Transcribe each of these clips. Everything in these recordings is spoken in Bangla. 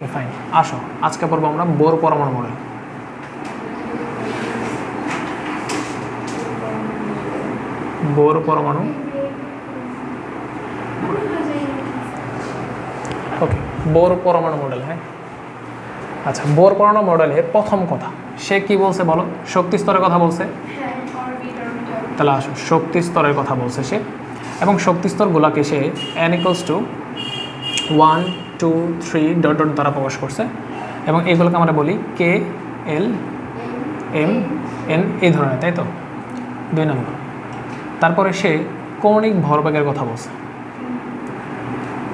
ফাইন, আসো আজকে পড়বো আমরা বোর পরমাণু মডেল। বোর পরমাণু, ওকে, বোর পরমাণু মডেল। হ্যাঁ, আচ্ছা, বোর পরমাণু মডেলের প্রথম কথা সে কি বলছে বলো? শক্তি স্তরের কথা বলছে। তাহলে আসো, শক্তি স্তরের কথা বলছে সে, এবং শক্তি স্তরগুলোকে সে n = 1 2 3 ডট ডট দ্বারা প্রকাশ করছে, এবং এইগুলোকে আমরা বলি কে, এল, এম, এন, এই ধরনের, তাই তো? 2 নম্বর। তারপরে সে কৌণিক ভরবেগের কথা বলছে,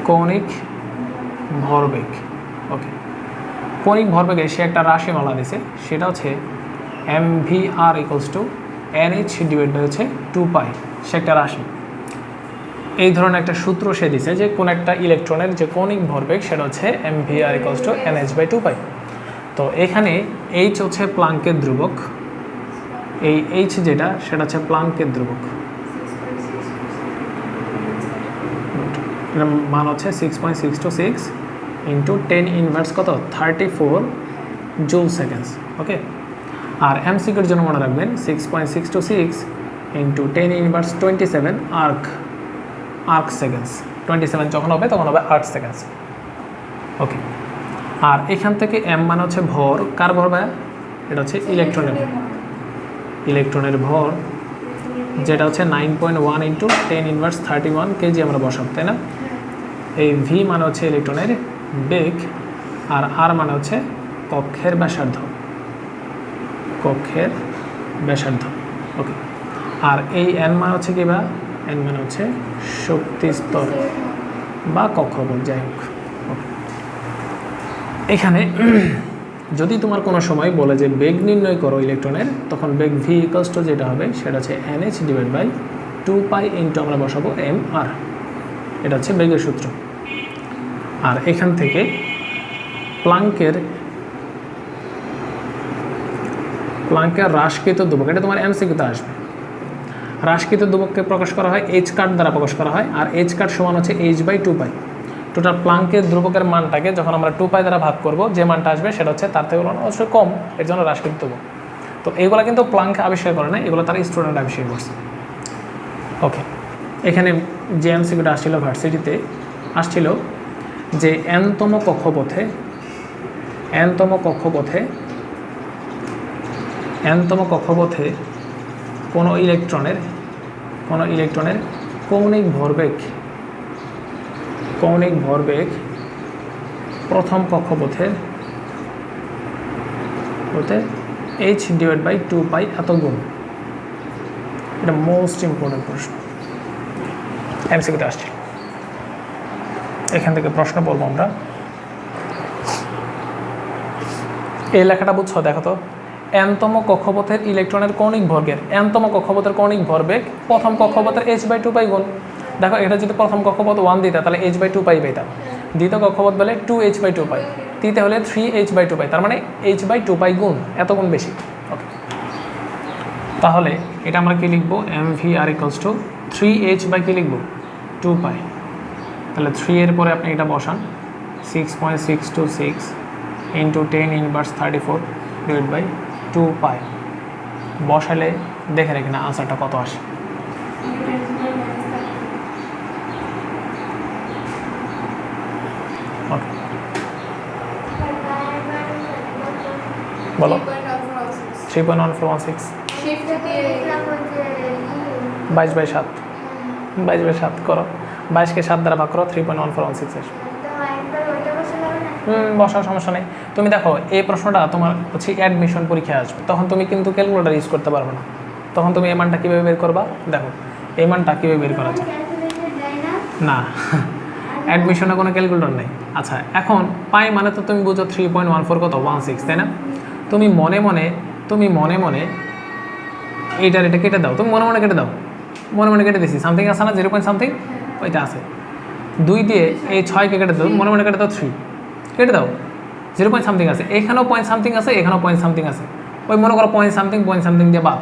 কৌণিক ভরবেগ। ওকে, কৌণিক ভরবেগে সে একটা রাশিমালা দিছে, সেটা হচ্ছে mvr = nh/2π। সে একটা রাশি, এই ধরনের একটা সূত্র সে দিছে যে কোন একটা ইলেকট্রনের যে কৌণিক ভরবেগ সেটা হচ্ছে mvr = nh/2π। তো এখানে h হচ্ছে প্লাঙ্কের ধ্রুবক, এই h যেটা সেটা হচ্ছে প্লাঙ্কের ধ্রুবক, এর মান হচ্ছে 6.626 × 10⁻³ কত 34 জুল সেকেন্ডস। ওকে, আর এমসিকিউর জন্য মনে রাখবেন 6.626 × 10⁻27 আর্ক সেকেন্ডস। 27 যখন হবে তখন হবে আর্ক সেকেন্ডস। ওকে, আর এখান থেকে এম মানে হচ্ছে ভর, কার ভর ভাই? এটা হচ্ছে ইলেকট্রনের ভর, ইলেকট্রনের ভর, যেটা হচ্ছে 9.1 × 10⁻31 কেজি আমরা বসাব, তাই না? এই ভি মানে হচ্ছে ইলেকট্রনের বেগ, আর আর মানে হচ্ছে কক্ষের ব্যাসার্ধ, কক্ষের ব্যাসার্ধ। ওকে, আর এই এন মানে হচ্ছে কি? বা এন মানে হচ্ছে শক্তি স্তর বা কক্ষপথ, যাই হোক। ওকে, এখানে যদি তোমার কোনো সময় বলে যে বেগ নির্ণয় করো ইলেকট্রনের, তখন বেগ ভি = যেটা হবে সেটা হচ্ছে nh/2π × আমরা বসাবো mr, এটা হচ্ছে বেগের সূত্র। আর এখান থেকে প্লাঙ্কের হ্রাসকৃত ধ্রুবক, এটা তোমার এমসিকিউতে আসবে। হ্রাসকৃত ধ্রুবককে প্রকাশ করা হয় h কাট দ্বারা প্রকাশ করা হয়, আর h কাট সমান হচ্ছে h/2π। টোটাল প্লাঙ্কের ধ্রুবকের মানটাকে যখন আমরা 2π দ্বারা ভাগ করব, যে মানটা আসবে সেটা হচ্ছে তার থেকে অবশ্যই কম, এর জন্য হ্রাসকৃত ধ্রুবক। তো এইগুলো কিন্তু প্লাঙ্ক আবিষ্কার করে না, এগুলো তার স্টুডেন্ট আবিষ্কার করছে। ওকে, এখানে যে এমসিকিউটা আসছিল ভার্সিটিতে আসছিল যে nতম কক্ষপথে কোনো ইলেকট্রনের কৌণিক ভরবেগ প্রথম কক্ষপথের হতে h/2π এত গুণ। এটা মোস্ট ইম্পর্টেন্ট প্রশ্ন, এমসিকিউতে আসছে। এখান থেকে প্রশ্ন বলবো আমরা। এই লেখাটা বুঝছো? দেখো তো, nতম কক্ষপথের ইলেকট্রনের কৌণিক ভরবেগ, nতম কক্ষপথের কৌণিক ভরবেগ প্রথম কক্ষপথের h/2π গুণ। দেখো, এটা যদি প্রথম কক্ষপথ 1 দিতা তাহলে h/2π পেতাম, দ্বিতীয় কক্ষপথ বলে 2h/2π, তৃতীয় হলে 3h/2π, তার মানে h/2π গুণ, এত গুণ বেশি। ওকে, তাহলে এটা আমরা কি লিখবো? mvr = 3h কি লিখবো? 2π। তাহলে 3 এর পরে আপনি এটা বসান, 6.626 × 10⁻34 / 2π বসালে দেখে রেখে না আনসারটা কত আসে। ওকে, বলো। 3.1416 22/7, 22/7 করো, 22কে 7 দ্বারা ভাগ করো, 3.1416 আসবে। বসার সমস্যা নেই। তুমি দেখো, এই প্রশ্নটা তোমার হচ্ছে অ্যাডমিশন পরীক্ষায় আসবে, তখন তুমি কিন্তু ক্যালকুলেটর ইউজ করতে পারবে না। তখন তুমি এই মানটা কীভাবে বের করবা? দেখো, এই মানটা কীভাবে বের করা যায় না, অ্যাডমিশনে কোনো ক্যালকুলেটর নেই। আচ্ছা, এখন পাই মানে তো তুমি বুঝো 3.14 কত 16, তাই না? তুমি মনে মনে এইটার এটা কেটে দাও, তুমি মনে মনে কেটে দাও, মনে মনে কেটে দিছি, সামথিং আছে না 0 পয়েন্ট সামথিং, ওইটা আছে। 2 দিয়ে এই 6কে কেটে দাও, মনে মনে কেটে দাও 3, কেটে দাও, 0 পয়েন্ট সামথিং আছে, এখানেও পয়েন্ট সামথিং আছে, এখানেও পয়েন্ট সামথিং আছে, ওই মনে করো পয়েন্ট সামথিং দিয়ে বাদ।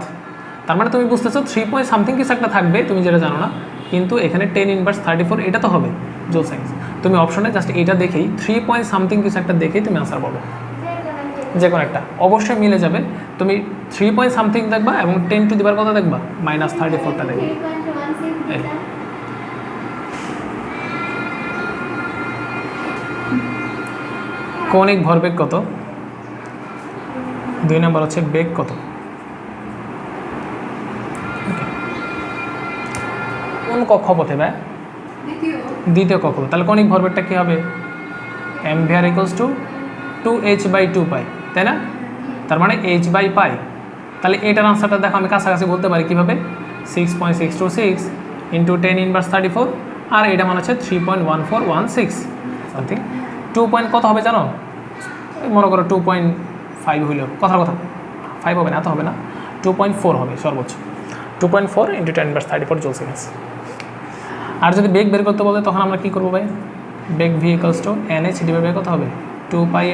তার মানে তুমি বুঝতেছো 3 পয়েন্ট সামথিং কিছু একটা থাকবে, তুমি যেটা জানো না, কিন্তু এখানে 10⁻34 এটা তো হবে জুল সেকেন্ড। তুমি অপশনে জাস্ট এটা দেখেই 3 পয়েন্ট সামথিং কিছু একটা দেখেই তুমি আনসার বলো, যে কোনো একটা অবশ্যই মিলে যাবে। তুমি 3 পয়েন্ট সামথিং দেখবা এবং 10 টু দি পাওয়ার কত দেখবা -34টা দেখবা। কৌণিক ভরবেগ কত? 2 নম্বর হচ্ছে বেগ কত? কোন কক্ষপথে ভাই? দ্বিতীয় কক্ষপথ। তাহলে কৌণিক ভরবেগটা কী হবে? mvr = 2h/2 পাই, তাই না? তার মানে h/পাই। তাহলে এটার আনসারটা দেখো আমি কাছাকাছি বলতে পারি কীভাবে, 6.626 × 10⁻34, আর এটা মানে হচ্ছে 3.1416 সামথিং। 2 পয়েন্ট কত হবে জানো? মনে করো 2.5 হইল, কথার কথা 5 হবে না, এত হবে না, 2.4 হবে সর্বোচ্চ। 2.4 × 10⁻34 জুল সেকেন্ডস। আর যদি বেগ বের করতে বলে তখন আমরা কী করবো ভাই? বেগ v = nh/v কত হবে? 2π ×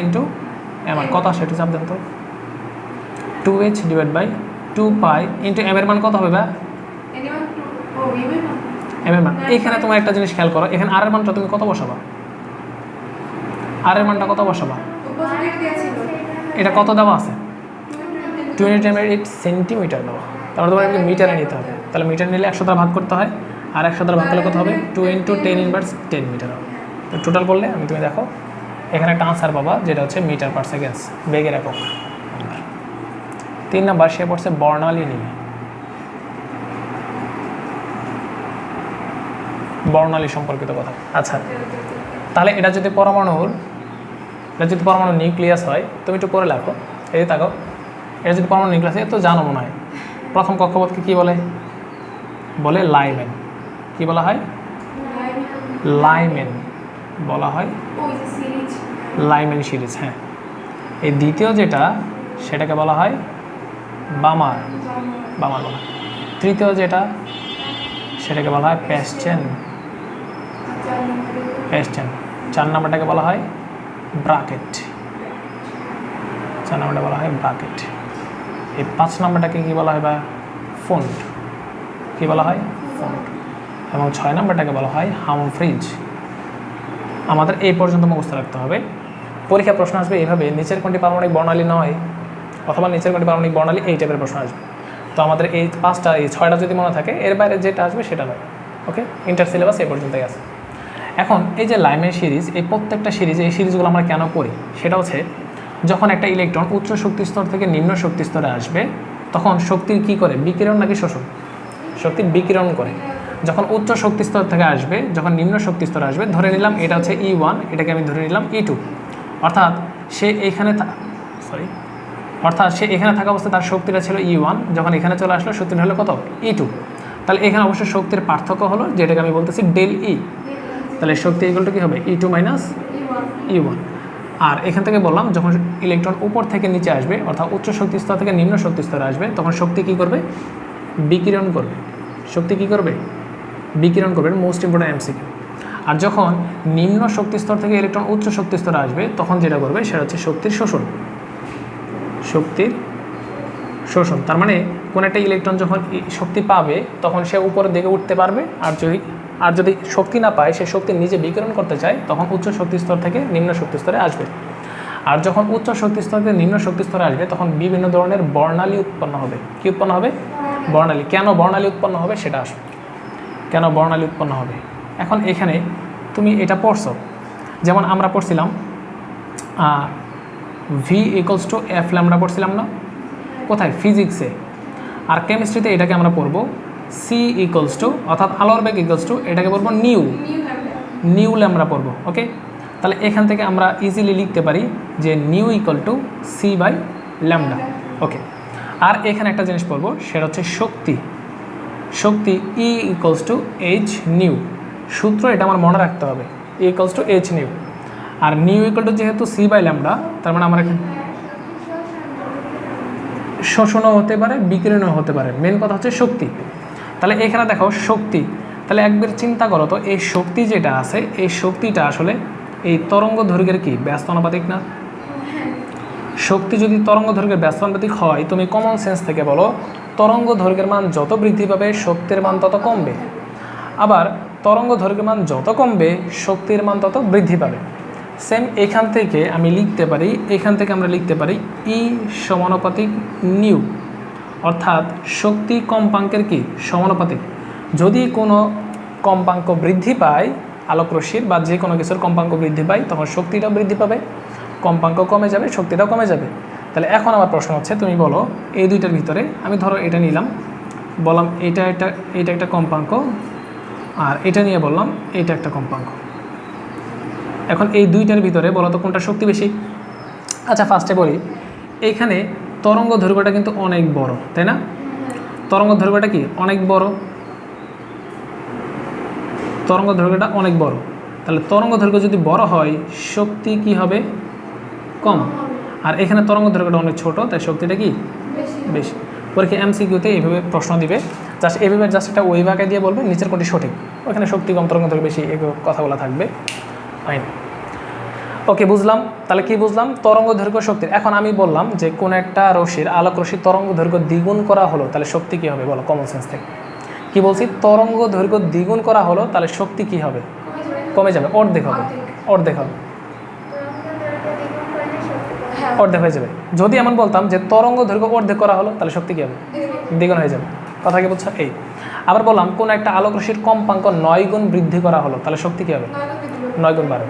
m। কত আসে একটু চাপ দেন তো। 2h/2π × m এর মান কত হবে ভাই? m এর মান। এখানে তোমার একটা জিনিস খেয়াল করো, এখানে r এর মানটা তুমি কত বসাবা? r এর মানটা কত বসাবা? এটা কত দেওয়া আছে? 208 সেন্টিমিটার দেওয়া। তারপরে তোমার মিটারে নিতে হবে। তাহলে মিটার নিলে 100 দ্বারা ভাগ করতে হয়, আর 100 দ্বারা ভাগ করলে কত হবে? 2 × 10⁻10 মিটার হবে। তো টোটাল করলে আমি তুমি দেখো এখানে একটা আনসার পাবা যেটা হচ্ছে মিটার/সেকেন্ড, বেগের একক। 3 নাম্বার সে পড়ছে বর্ণালী নিয়ে। বর্ণালী সম্পর্কিত কথা। আচ্ছা, তাহলে এটা যদি পরমাণু নিউক্লিয়াস হয়, তুমি একটু পরে লেখো, এই তাকাও, এটা যদি পরমাণু নিউক্লিয়াস হয় তো জানো মনে হয় প্রথম কক্ষপথকে কী বলে? বলে লাইমেন। কি বলা হয়? লাইমেন বলা হয়, লাইমেন সিরিজ। হ্যাঁ, এই দ্বিতীয় যেটা সেটাকে বলা হয় বামার বলা হয়। তৃতীয় যেটা সেটাকে বলা হয় প্যাস্টেন। 4 নম্বরটাকে বলা হয় ব্রাকেট। 4 নম্বরটা বলা হয় ব্রাকেট। এই 5 নম্বরটাকে কী বলা হয়? বা ফন্ট। কী বলা হয়? ফন্ট। এবং 6 নম্বরটাকে বলা হয় হামফ্রিজ। আমাদের এই পর্যন্ত মুখস্থ রাখতে হবে। পরীক্ষা প্রশ্ন আসবে এইভাবে, নিচের কোনটি পারমাণবিক বর্ণালী নয়, অথবা নিচের কোনটি পারমাণবিক বর্ণালী, এই টাইপের প্রশ্ন আসবে। তো আমাদের এই 5টা, এই 6টা যদি মনে থাকে, এর বাইরে যেটা আসবে সেটা নয়। ওকে, ইন্টার সিলেবাস এই পর্যন্তই আছে। এখন এই যে লাইমেন সিরিজ, এই প্রত্যেকটা সিরিজ, এই সিরিজগুলো আমরা কেন করি সেটা হচ্ছে, যখন একটা ইলেকট্রন উচ্চ শক্তি স্তর থেকে নিম্ন শক্তি স্তরে আসবে তখন শক্তির কী করে? বিকিরণ নাকি শোষণ? শক্তির বিকিরণ করে। যখন উচ্চ শক্তি স্তর থেকে আসবে, যখন নিম্ন শক্তি স্তরে আসবে, ধরে নিলাম এটা হচ্ছে E1, এটাকে আমি ধরে নিলাম E2, অর্থাৎ সে এখানে থাকা অবস্থায় তার শক্তিটা ছিল E1, যখন এখানে চলে আসলো শক্তিটা হলো কত? E2। তাহলে এখানে অবশ্যই শক্তির পার্থক্য হলো, যেটাকে আমি বলতেছি ডেল E। তাহলে শক্তি ইকুয়াল কী হবে? E2 - E1। আর এখান থেকে বললাম যখন ইলেকট্রন উপর থেকে নিচে আসবে, অর্থাৎ উচ্চ শক্তি স্তর থেকে নিম্ন শক্তি স্তরে আসবে, তখন শক্তি কী করবে? বিকিরণ করবে। শক্তি কী করবে? বিকিরণ করবে। Most important MCQ। আর যখন নিম্ন শক্তি স্তর থেকে ইলেকট্রন উচ্চ শক্তি স্তরে আসবে তখন যেটা করবে সেটা হচ্ছে শক্তির শোষণ। শক্তির শোষণ তার মানে কোন একটা ইলেকট্রন যখন শক্তি পাবে তখন সে উপরের দিকে উঠতে পারবে, আর যদি শক্তি না পায়, সে শক্তি নিজে বিকিরণ করতে চায়, তখন উচ্চ শক্তি স্তর থেকে নিম্ন শক্তি স্তরে আসবে। আর যখন উচ্চ শক্তি স্তর থেকে নিম্ন শক্তি স্তরে আসবে তখন বিভিন্ন ধরনের বর্ণালী উৎপন্ন হবে। কি উৎপন্ন হবে? বর্ণালী। কেন বর্ণালী উৎপন্ন হবে সেটা আসবে। কেন বর্ণালী উৎপন্ন হবে? এখন এখানে তুমি এটা পড়ছো, যেমন আমরা পড়ছিলাম V = F ল্যামডা পড়ছিলাম না কোথায়? ফিজিক্সে। আর কেমিস্ট্রিতে এটাকে আমরা পড়বো C অর্থাৎ আলোর বেগ এটাকে পড়বো নিউ ল্যামডা পড়বো। ওকে, তাহলে এখান থেকে আমরা ইজিলি লিখতে পারি যে নিউ = C/λ। ওকে, আর এখানে একটা জিনিস পড়বো সেটা হচ্ছে শক্তি। E = h new. সূত্র এটা আমার মনে রাখতে হবে, E = h নিউ। আর নিউ যেহেতু C/λ, তার মানে আমার এখানে শোষণও হতে পারে, বিকিরণও হতে পারে। মেন কথা হচ্ছে শক্তি। তাহলে এখানে দেখো শক্তি, তাহলে একবার চিন্তা করো তো, এই শক্তি যেটা আছে এই শক্তিটা আসলে এই তরঙ্গ দৈর্ঘ্যের কি ব্যস্ত আনুপাতিক না? শক্তি যদি তরঙ্গ দৈর্ঘ্যের ব্যস্ত আনুপাতিক হয়, তুমি কমন সেন্স থেকে বলো তরঙ্গ দৈর্ঘ্যের মান যত বৃদ্ধি পাবে শক্তির মান তত কমবে। আবার তরঙ্গ দৈর্ঘ্যের মান যত কমবে শক্তির মান তত বৃদ্ধি পাবে। সেম এখান থেকে আমি লিখতে পারি, এখান থেকে আমরা লিখতে পারি ই সমানুপাতিক নিউ, অর্থাৎ শক্তি কম্পাঙ্কের কি সমানুপাতিক। যদি কোনো কম্পাঙ্ক বৃদ্ধি পায় আলোক রশ্মির বা যে কোনো কিছুর কম্পাঙ্ক বৃদ্ধি পায় তখন শক্তিটাও বৃদ্ধি পাবে, কম্পাঙ্ক কমে যাবে, শক্তিটাও কমে যাবে। তাহলে এখন আমার প্রশ্ন হচ্ছে তুমি বলো এই দুইটার ভিতরে, আমি ধরো এটা নিলাম, বললাম এটা একটা কম্পাঙ্ক, আর এটা নিয়ে বললাম এটা একটা কম্পাঙ্ক। এখন এই দুইটার ভিতরে বলো তো কোনটা শক্তি বেশি? আচ্ছা ফার্স্টে বলি, এইখানে তরঙ্গ দৈর্ঘ্যটা কিন্তু অনেক বড়, তাই না? তরঙ্গ দৈর্ঘ্যটা কি অনেক বড়, তরঙ্গ দৈর্ঘ্যটা অনেক বড়। তাহলে তরঙ্গ দৈর্ঘ্য যদি বড় হয় শক্তি কি হবে? কম। আর এখানে তরঙ্গ দৈর্ঘ্যটা অনেক ছোট, তাই শক্তিটা কি বেশি। পরীক্ষা এমসিকিউতে এইভাবে প্রশ্ন দিবে, জাস্ট এইভাবে জাস্ট একটা ওই ভাগে দিয়ে বলবে নিচের কোনটি সঠিক, ওখানে শক্তি কম তরঙ্গ দৈর্ঘ্য বেশি এই কথাগুলো থাকবে। ফাইন, ওকে বুঝলাম। তাহলে কি বুঝলাম? তরঙ্গ দৈর্ঘ্য শক্তির। এখন আমি বললাম যে কোন একটা রশ্মির আলোক রশ্মির তরঙ্গ দৈর্ঘ্য দ্বিগুণ করা হলো তাহলে শক্তি কী হবে বলো, কমন সেন্স থেকে কি বলছি? তরঙ্গ দৈর্ঘ্য দ্বিগুণ করা হলো তাহলে শক্তি কি হবে? কমে যাবে, অর্ধেক হবে, অর্ধেক হবে, অর্ধেক হয়ে যাবে। যদি এমন বলতাম যে তরঙ্গ দৈর্ঘ্য অর্ধেক করা হলো তাহলে শক্তি কী হবে? দ্বিগুণ হয়ে যাবে। কথা কি বুঝছো? এই আবার বললাম কোন একটা আলোক রশ্মির কম্পাঙ্ক 9 গুণ বৃদ্ধি করা হলো তাহলে শক্তি কী হবে? 9 গুণ বাড়বে।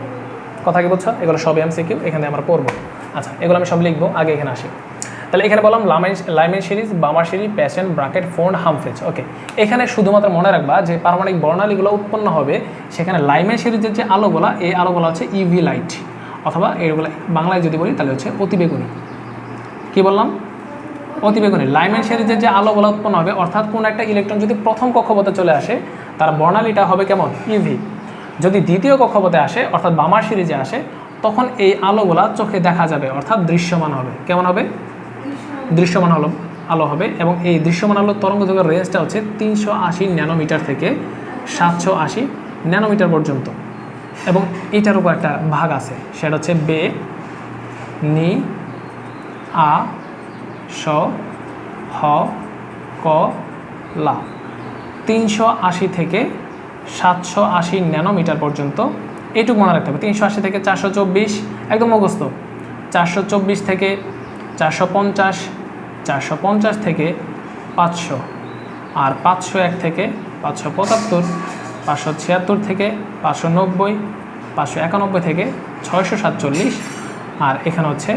কথা কি বুঝছো? এগুলো সব এমসিকিউ, এখানে আমরা পড়বো। আচ্ছা এগুলো আমি সব লিখবো, আগে এখানে আসি। তাহলে এখানে বললাম Lyman series, Balmer series, Paschen, Brackett, Pfund, Humphreys. Okay, এখানে শুধুমাত্র মনে রাখবা যে পারমাণবিক বর্ণালীগুলো উৎপন্ন হবে সেখানে লাইমেন সিরিজের যে আলোগুলা, এই আলোগুলো হচ্ছে ইভি লাইট, অথবা এগুলো বাংলায় যদি বলি তাহলে হচ্ছে অতিবেগুনি। কি বললাম? অতিবেগুনি। লাইমেন সিরিজের যে আলোগুলো উৎপন্ন হবে, অর্থাৎ কোন একটা ইলেকট্রন যদি প্রথম কক্ষপথে চলে আসে তার বর্ণালীটা হবে কেমন? ইভি। যদি দ্বিতীয় কক্ষপথে আসে অর্থাৎ বামার সিরিজে আসে তখন এই আলোগুলা চোখে দেখা যাবে, অর্থাৎ দৃশ্যমান হবে। কেমন হবে? দৃশ্যমান আলো হবে। এবং এই দৃশ্যমান আলোর তরঙ্গ দৈর্ঘ্যের রেঞ্জটা হচ্ছে 380 ন্যানোমিটার থেকে 780 ন্যানোমিটার পর্যন্ত। এবং এইটার উপর একটা ভাগ আছে, সেটা হচ্ছে বে নি আ স হ ক লা। 380 থেকে 780 ন্যানোমিটার পর্যন্ত, এইটুকু মনে রাখতে হবে। 380 থেকে 424 একদম মুখস্থ, 424 থেকে 450, 450 থেকে 500, আর 501 থেকে 575, 576 থেকে 590, 591 থেকে 647, আর এখানে হচ্ছে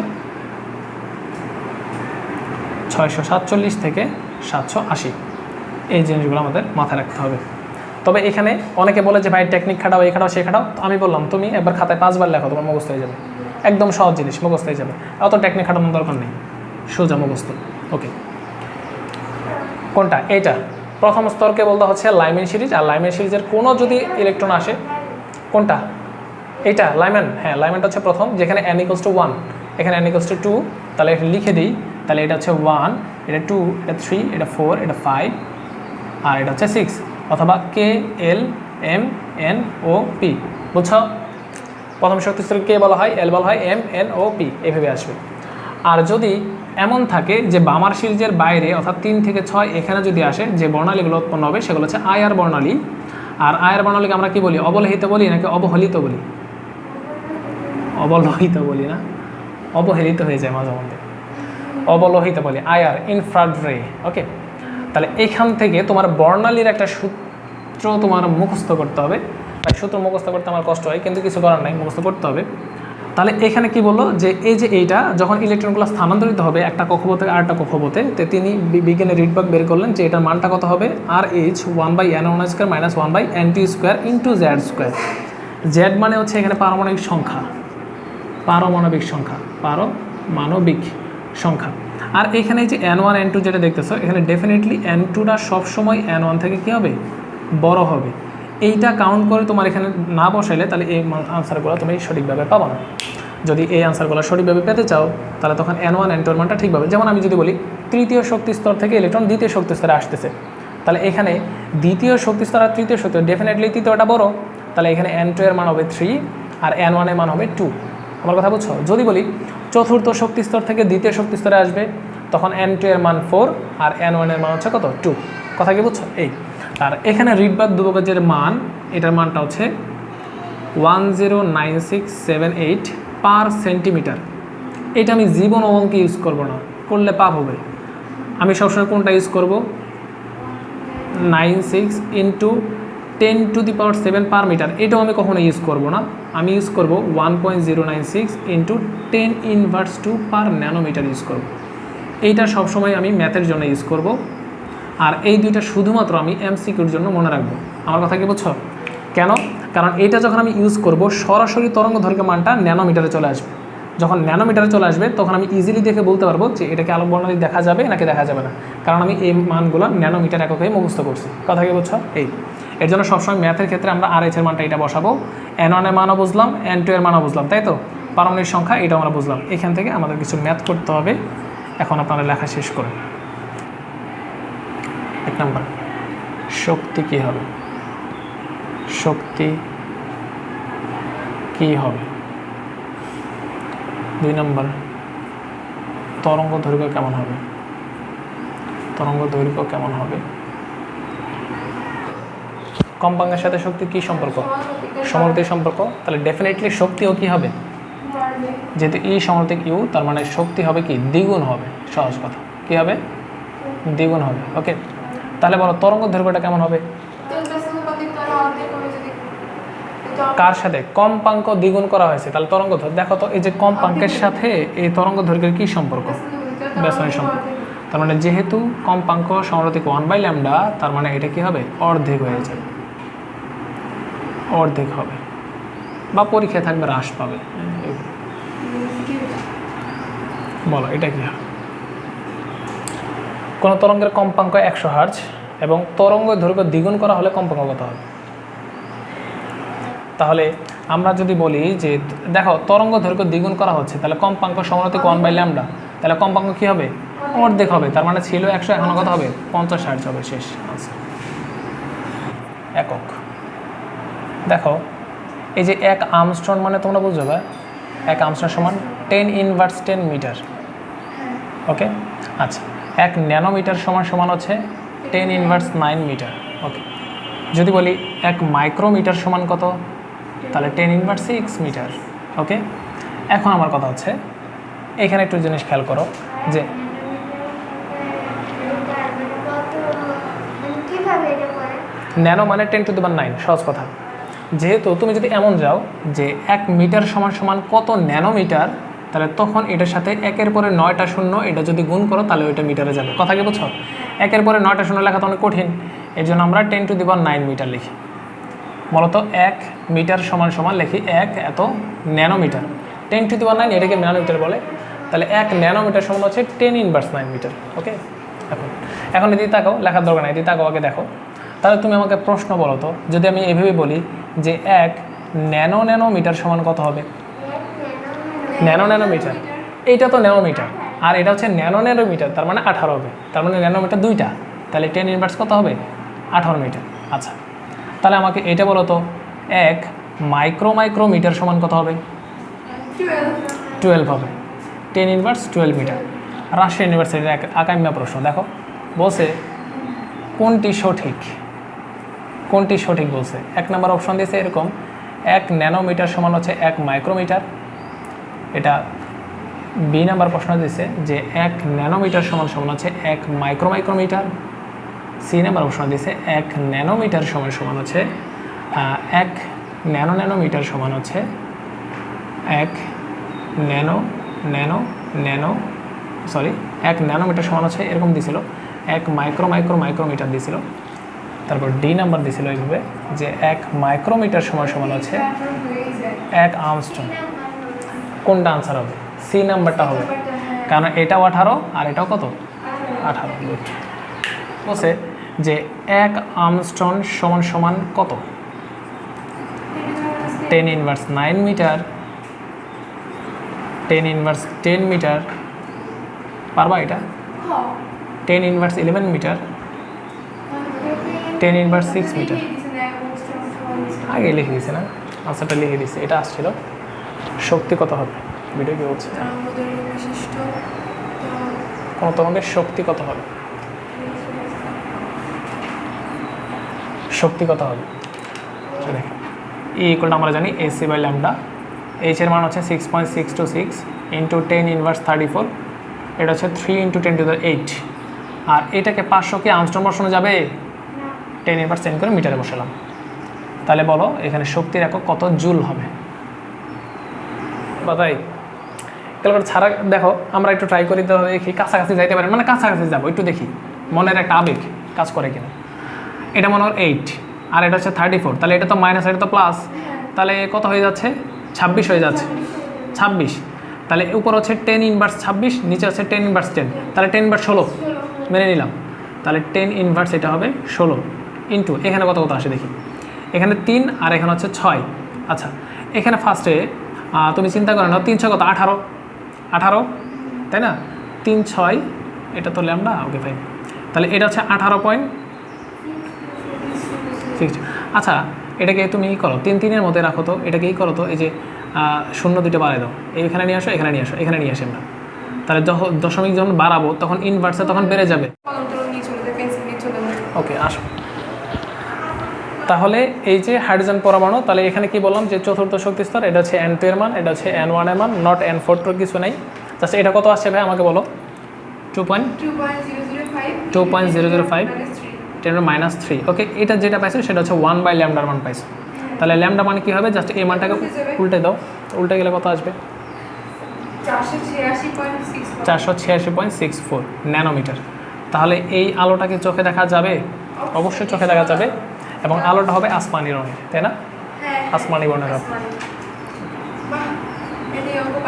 647 থেকে 780। এই জিনিসগুলো আমাদের মাথায় রাখতে হবে। তবে এখানে অনেকে বলে যে ভাই টেকনিক খাটাও, এই খাটাও, সে খাটাও। তো আমি বললাম তুমি একবার খাতায় 5 বার লেখো, তোমার মুখস্থ হয়ে যাবে। একদম সহজ জিনিস, মুখস্থ হয়ে যাবে, অত টেকনিক খাটানোর দরকার নেই, সোজা মুখস্থ। ওকে, কোনটা? এইটা প্রথম স্তরকে বলতে হচ্ছে লাইমেন সিরিজ। আর লাইমেন সিরিজের কোনো যদি ইলেকট্রন আসে, কোনটা? এইটা লাইমেন। হ্যাঁ, লাইমেনটা হচ্ছে প্রথম, যেখানে n = 1, এখানে n = 2। তাহলে এটা লিখে দিই, তাহলে এটা হচ্ছে 1, এটা 2, এটা 3, এটা 4, এটা 5, আর এটা হচ্ছে 6, অথবা K L M N O P. বুঝছো? প্রথম শক্তি স্তর কে বলা হয়, এল বলা হয়, এম এন ও পি এভাবে আসবে। আর যদি এমন থাকে যে বামার সিরিজের বাইরে অর্থাৎ 3 থেকে 6 এখানে যদি আসে, যে বর্ণালীগুলো উৎপন্ন হবে সেগুলো হচ্ছে আয়ার বর্ণালী। আর আয়ার বর্ণালীকে আমরা কি বলি? অবলোহিত বলি নাকি অবহেলিত বলি? অবলোহিত বলি না, অবহেলিত হয়ে যায় মাঝে মধ্যে, অবলোহিত বলি, আয়ার, ইনফ্রারেড রে। ওকে, তাহলে এখান থেকে তোমার বর্ণালীর একটা সূত্র তোমার মুখস্থ করতে হবে। তাই সূত্র মুখস্থ করতে আমার কষ্ট হয়, কিন্তু কিছু করার নাই, মুখস্থ করতে হবে। তাহলে এখানে কি বললো যে এই যে এইটা যখন ইলেকট্রনগুলো স্থানান্তরিত হবে একটা কক্ষপথ থেকে আরেকটা কক্ষপথে, তো তিনি বিজ্ঞানের রিডবার্গ বের করলেন যে এটার মানটা কত হবে? RH 1/n1² - 1/nt² × z²। Z মানে হচ্ছে এখানে পারমাণবিক সংখ্যা, পারমাণবিক সংখ্যা, পারমাণবিক সংখ্যা। আর এখানে যে n1 n2 যেটা দেখতেছো, এখানে ডেফিনেটলি n2টা সবসময় n1 থেকে কী হবে? বড় হবে। এইটা কাউন্ট করে তোমার এখানে না বসাইলে তাহলে এই আনসারগুলো তুমি সঠিকভাবে পাবো না। যদি এই আনসারগুলো সঠিকভাবে পেতে চাও তাহলে তখন n1 n2 এর মানটা ঠিকভাবে, যেমন আমি যদি বলি তৃতীয় শক্তি স্তর থেকে ইলেকট্রন দ্বিতীয় শক্তি স্তরে আসতেছে, তাহলে এখানে দ্বিতীয় শক্তি স্তর আর তৃতীয় শক্তি, ডেফিনেটলি তৃতীয়টা বড়, তাহলে এখানে n2 এর মান হবে 3 আর n1 এর মান হবে 2। আমার কথা বুঝছো? যদি বলি চতুর্থ শক্তি স্তর থেকে দ্বিতীয় শক্তি স্তরে আসবে তখন n2 এর মান 4 আর n1 এর মান হচ্ছে কত? 2। কথা কি বুঝছো? এই আর এখানে রিডবার্গ ধ্রুবকের মান, এটার মানটা হচ্ছে 109678 পার সেন্টিমিটার। এটা আমি জীবন অঙ্কে ইউজ করব না, করলে পাপ হবে। আমি সবসময় কোনটা ইউজ করব, 96 ইন্টু 10⁻7 পার মিটার। এটাও আমি কখনো ইউজ করব না, আমি ইউজ করব 1.096 ইন্টু 10⁻² পার ন্যানোমিটার ইউজ করব। এইটা সবসময় আমি ম্যাথের জন্য ইউজ করব। আর এই দুইটা শুধুমাত্র আমি এমসিকিউর জন্য মনে রাখবো। আমার কথা কি বুঝছো? কেন? কারণ এটা যখন আমি ইউজ করব সরাসরি তরঙ্গ দৈর্ঘ্য মানটা ন্যানোমিটারে চলে আসবে। যখন ন্যানোমিটারে চলে আসবে তখন আমি ইজিলি দেখে বলতে পারবো যে এটাকে আলোক বর্ণালী দেখা যাবে নাকি দেখা যাবে না, কারণ আমি এই মানগুলো ন্যানোমিটার এককে মুখস্থ করছি। কথা কি বুঝছো? এর জন্য সবসময় ম্যাথের ক্ষেত্রে আমরা RH এর মানটা এটা বসাবো, N1 এর মানও বুঝলাম, N2 এর মানও বুঝলাম, তাই তো? পারমাণবিক সংখ্যা এটা আমরা বুঝলাম। এখান থেকে আমাদের কিছু ম্যাথ করতে হবে। এখন আপনারা লেখা শেষ করে 1 নাম্বার, শক্তি কি হবে? শক্তি কি হবে? 2 নাম্বার, তরঙ্গ দৈর্ঘ্য কেমন হবে? তরঙ্গ দৈর্ঘ্য কেমন হবে? কম্পাঙ্কের সাথে শক্তির কি সম্পর্ক? সমানুপাতিক সম্পর্ক। তাহলে ডেফিনেটলি শক্তিও কি হবে? যেহেতু ই সমানুপাতিক ইউ, তার মানে শক্তি হবে কি? দ্বিগুণ হবে। সহজ কথা, কি হবে? দ্বিগুণ হবে। ওকে, তাহলে বলো তরঙ্গ দৈর্ঘ্যটা কেমন হবে? কার সাথে? কম্পাঙ্ক দ্বিগুণ করা হয়েছে, তাহলে তরঙ্গ দৈর্ঘ্য। দেখো তো এই যে কম্পাঙ্কের সাথে এই তরঙ্গ দৈর্ঘ্যের কি সম্পর্ক? ব্যস্তনের সম্পর্ক। তার মানে যেহেতু কম্পাঙ্ক সমানুপাতিক 1/λ, তার মানে এটা কি হবে? অর্ধেক হয়ে যাবে, অর্ধেক হবে, বা পরীক্ষায় থাকবে হ্রাস পাবে। বলো এটা কি হবে? কোন তরঙ্গের কম্পাঙ্ক 100 হার্জ এবং তরঙ্গ দৈর্ঘ্য দ্বিগুণ করা হলে কম্পাঙ্ক কত হবে? তাহলে আমরা যদি বলি যে দেখো তরঙ্গ দৈর্ঘ্য দ্বিগুণ করা হচ্ছে, তাহলে কম্পাঙ্ক সমানুপাতিক 1/λ, তাহলে কম্পাঙ্ক কি হবে? অর্ধেক হবে। তার মানে ছিল 100, এখন কত হবে? 50 হার্জ হবে। শেষ আনসার। একক। দেখো এই যে 1 আর্মস্ট্রং মানে তোমরা বুঝবে, 1 আর্মস্ট্রং সমান 10⁻10 মিটার। ওকে, আচ্ছা 1 ন্যানোমিটার সমান হচ্ছে 10⁻9 মিটার। ওকে, যদি বলি 1 মাইক্রোমিটার সমান কত, তাহলে 10⁻6 মিটার। ওকে, এখন আমার কথা হচ্ছে এখানে একটু জিনিস খেয়াল করো যে ন্যানো মানে 10⁻9। সহজ কথা, যেহেতু তুমি যদি এমন যাও যে 1 মিটার সমান কত ন্যানোমিটার, তাহলে তখন এটার সাথে 1-এর পরে 9টা শূন্য এটা যদি গুণ করো তাহলে ওইটা মিটারে যাবে। কথা কি বুঝছো? 1-এর পরে 9টা শূন্য লেখা তো অনেক কঠিন, এর জন্য আমরা 10⁹ মিটার লিখি। বলতো 1 মিটার সমান লিখি 1 এত ন্যানোমিটার। 10⁹ এটাকে ন্যানোমিটার বলে। তাহলে 1 ন্যানোমিটার সমান হচ্ছে 10⁻9 মিটার। ওকে, এখন এদিকে তাকাও, লেখার দরকার নাই, এদিকে তাকাও আগে দেখো। তাহলে তুমি আমাকে প্রশ্ন বলো তো, যদি আমি এভাবে বলি যে 1 ন্যানোমিটার সমান কত হবে? ন্যানোমিটার, এইটা তো ন্যানোমিটার আর এটা হচ্ছে ন্যানোমিটার, তার মানে 18 হবে। তার মানে ন্যানোমিটার দুইটা, তাহলে 10 কত হবে? 18 মিটার। আচ্ছা, তাহলে আমাকে এটা বলো তো 1 মাইক্রোমিটার সমান কত হবে? 12 হবে। 10⁻12 মিটার। রাজশাহী ইউনিভার্সিটির এক আকাম্য প্রশ্ন, দেখো বলছে কোনটি সঠিক, কোনটি সঠিক বলছে। 1 নম্বর অপশন দিয়েছে এরকম, 1 ন্যানোমিটার সমান হচ্ছে 1 মাইক্রোমিটার। এটা বি নাম্বার প্রশ্ন দিয়েছে যে 1 ন্যানোমিটার সমান হচ্ছে 1 মাইক্রোমিটার। সি নাম্বার প্রশ্ন দিয়েছে 1 ন্যানোমিটার সমান হচ্ছে 1 ন্যানোমিটার সমান হচ্ছে 1 ন্যানোমিটার সমান হচ্ছে এরকম দিছিল, 1 মাইক্রোমিটার দিছিল। তারপর ডি নাম্বার দিছিল এইভাবে যে 1 মাইক্রোমিটার সমান হচ্ছে 1 আর্মস্ট্রং। কোনটা আনসার হবে? সি নাম্বারটা হবে, কারণ এটাও 18 আর এটাও কত? 18। বলছে যে 1 আর্মস্ট্রং সমান কত? 10⁻9 মিটার, 10⁻10 মিটার। পারবা এটা? 10⁻11 মিটার, 10⁻6 মিটার। আগে লিখে দিয়েছে না, আনসারটা লিখে দিয়েছে, এটা আসছিল। শক্তি কত হবে? ভিডিও কি বলছে? কোন তরঙ্গের শক্তি কত হবে? শক্তি কত হবে দেখেন ই ইকুয়াল আমরা জানি এসি বাই ল্যামডা, এইচ এর মান হচ্ছে 6.626 ইন্টু 10 ইনভার্স 34, এটা হচ্ছে 3 ইন্টু 10⁸, আর এটাকে 500 কি আর্মস্ট্রং বসানো যাবে? 10 ইনভার্স 10 করে মিটারে বসালাম। তাহলে বলো এখানে শক্তির একক কত জুল হবে? বাতাই ক্যালকুলেটর ছাড়া দেখো আমরা একটু ট্রাই করি, তো দেখি কাছাকাছি যাইতে পারেন, মানে কাছাকাছি যাবো একটু দেখি মনের একটা আবেগ কাজ করে কিনা। এটা মনে হয় 8 আর এটা হচ্ছে 34, তাহলে এটা তো মাইনাস, এটা তো প্লাস, তাহলে কত হয়ে যাচ্ছে? 26 হয়ে যাচ্ছে। 26, তাহলে উপর হচ্ছে 10 ইনভার্স 26, নিচে হচ্ছে 10 ইনভার্স 10, তাহলে 10 ইনভার্স 16 মেনে নিলাম। তাহলে 10 ইনভার্স এটা হবে 16 ইন্টু এখানে কত কত আসে দেখি, এখানে 3 আর এখানে হচ্ছে 6। আচ্ছা এখানে ফার্স্টে তুমি চিন্তা করো না, 3 6 কত? 18, তাই না? 3 6, এটা তো ল্যামডা, ওকে ফাইন। তাহলে এটা হচ্ছে 18.6। আচ্ছা এটাকে তুমি ই করো, 3 3 এর মধ্যে রাখো তো, এটাকে ই করো তো, এই যে 0 2টা বাড়াই দাও, এখানে নিয়ে আসো, এখানে নিয়ে আসো, এখানে নিয়ে আসি আমরা। তাহলে দশমিক যখন বাড়াবো তখন ইনভার্সে তখন বেড়ে যাবে। ওকে আসো। তাহলে এই যে হাইড্রোজেন পরমাণু, তাহলে এখানে কি বললাম যে চতুর্থ শক্তি স্তর, এটা হচ্ছে N2 এর মান, এটা হচ্ছে N1 এর মান, নট N4 কিছু নাই। জাস্ট এটা কত আসছে ভাই আমাকে বলো? 2.005 10⁻³ ওকে। এটা যেটা পাইছো সেটা হচ্ছে 1 বাই ল্যামডার মান পাইছো। তাহলে ল্যামডা মানে কি হবে? জাস্ট এই মানটাকে উল্টে দাও, উল্টে গেলে কত আসবে? 486.64 ন্যানোমিটার। তাহলে এই আলোটাকে চোখে দেখা যাবে? অবশ্যই চোখে দেখা যাবে, এবং আলোটা হবে আসমানি রঙের, তাই না? আসমানি বর্ণের।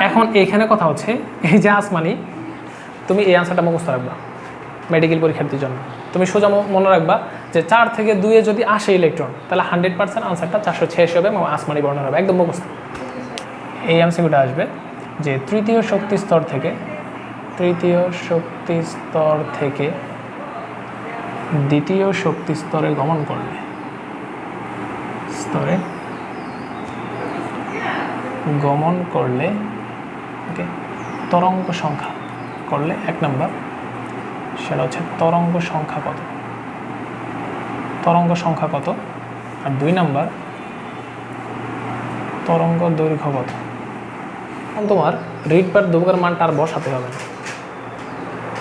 এখন এইখানে কথা হচ্ছে এই যে আসমানি, তুমি এই আনসারটা মুখস্থ রাখবা মেডিকেল পরীক্ষার্থীর জন্য। তুমি সোজা মনে রাখবা যে 4 থেকে 2 যদি আসে ইলেকট্রন, তাহলে 100% আনসারটা 486 হবে এবং আসমানি বর্ণের হবে, একদম মুখস্থ। এই এমসিকিউটা আসবে যে তৃতীয় শক্তি স্তর থেকে দ্বিতীয় শক্তি স্তরে গমন করলে, ওকে, তরঙ্গ সংখ্যা করলে 1 নম্বর সেটা হচ্ছে তরঙ্গ সংখ্যা কত, আর 2 নম্বর তরঙ্গ দৈর্ঘ্য কত। তোমার রিড বার দুর্গের মানটা আর বসাতে হবে না।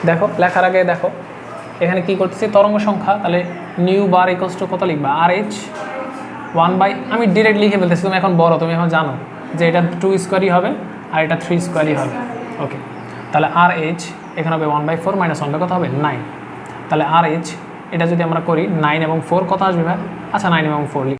দেখো লেখার আগে দেখো এখানে কি করতেছি, তরঙ্গ সংখ্যা, তাহলে নিউ বার ইকুয়ালস টু কত লিখবা? RH 1 বাই, আমি ডিরেক্ট লিখে ফেলতেছি, তুমি এখন বড়, তুমি এখন জানো যে এটা 2 স্কোয়ারই হবে আর এটা 3 স্কোয়ারই হবে। ওকে, তাহলে RH এখানে হবে 1/4 মাইনাস 1 কত হবে? 9। তাহলে RH এটা যদি আমরা করি 9 এবং 4 কত আসবে ভাই? আচ্ছা 9 এবং 4